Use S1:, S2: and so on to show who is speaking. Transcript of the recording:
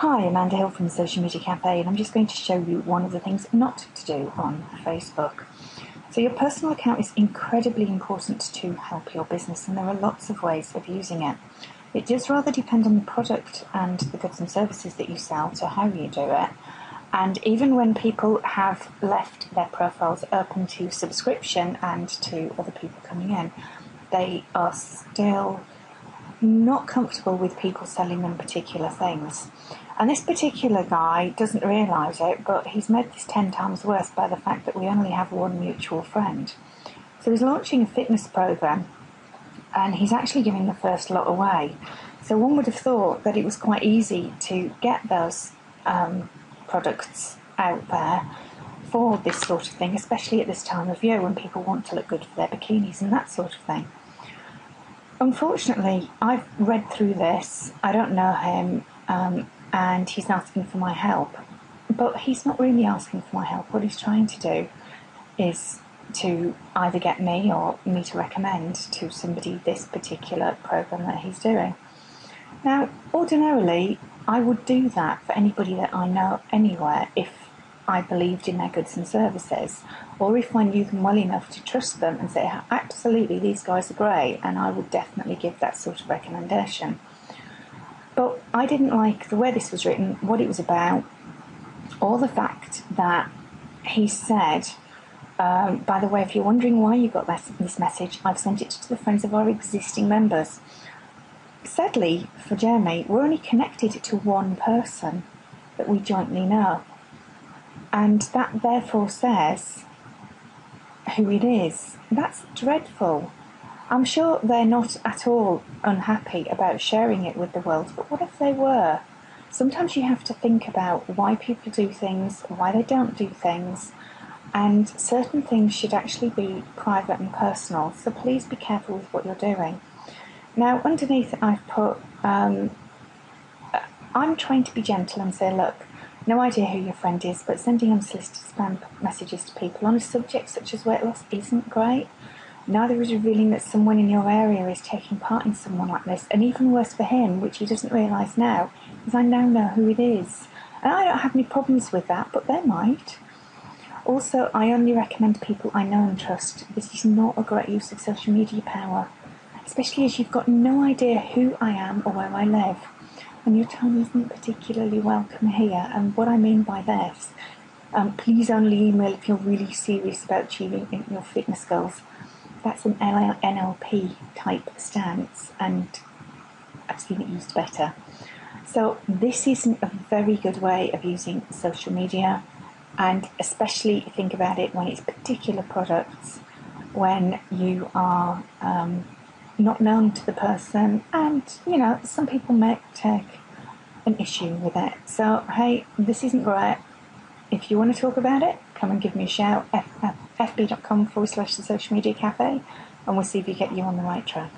S1: Hi, Amanda Hill from the Social Media Cafe, and I'm just going to show you one of the things not to do on Facebook. So your personal account is incredibly important to help your business, and there are lots of ways of using it. It does rather depend on the product and the goods and services that you sell to how you do it. And even when people have left their profiles open to subscription and to other people coming in, they are still not comfortable with people selling them particular things. And this particular guy doesn't realise it, but he's made this 10 times worse by the fact that we only have one mutual friend. So he's launching a fitness program, and he's actually giving the first lot away. So one would have thought that it was quite easy to get those products out there for this sort of thing, especially at this time of year when people want to look good for their bikinis and that sort of thing. Unfortunately, I've read through this. I don't know him, and he's asking for my help. But he's not really asking for my help. What he's trying to do is to either get me or me to recommend to somebody this particular program that he's doing. Now, ordinarily, I would do that for anybody that I know anywhere if I believed in their goods and services, or if I knew them well enough to trust them and say, absolutely, these guys are great, and I would definitely give that sort of recommendation. But I didn't like the way this was written, what it was about, or the fact that he said, by the way, if you're wondering why you got this message, I've sent it to the friends of our existing members. Sadly, for Jeremy, we're only connected to one person that we jointly know. And that therefore says who it is. That's dreadful. I'm sure they're not at all unhappy about sharing it with the world, but what if they were? Sometimes you have to think about why people do things, why they don't do things, and certain things should actually be private and personal, so please be careful with what you're doing. Now, underneath I've put, I'm trying to be gentle and say, look, no idea who your friend is, but sending unsolicited spam messages to people on a subject such as weight loss isn't great. Neither is revealing that someone in your area is taking part in someone like this, and even worse for him, which he doesn't realise now, is I now know who it is. And I don't have any problems with that, but they might. Also, I only recommend people I know and trust. This is not a great use of social media power, especially as you've got no idea who I am or where I live. And your time isn't particularly welcome here. And what I mean by this, please only email if you're really serious about achieving your fitness goals. That's an NLP type stance, and I've seen it used better. So this isn't a very good way of using social media, and especially think about it when it's particular products, when you are not known to the person, and some people may take an issue with it. So hey, this isn't great. If you want to talk about it, come and give me a shout, fb.com/the Social Media Cafe, and we'll see if we get you on the right track.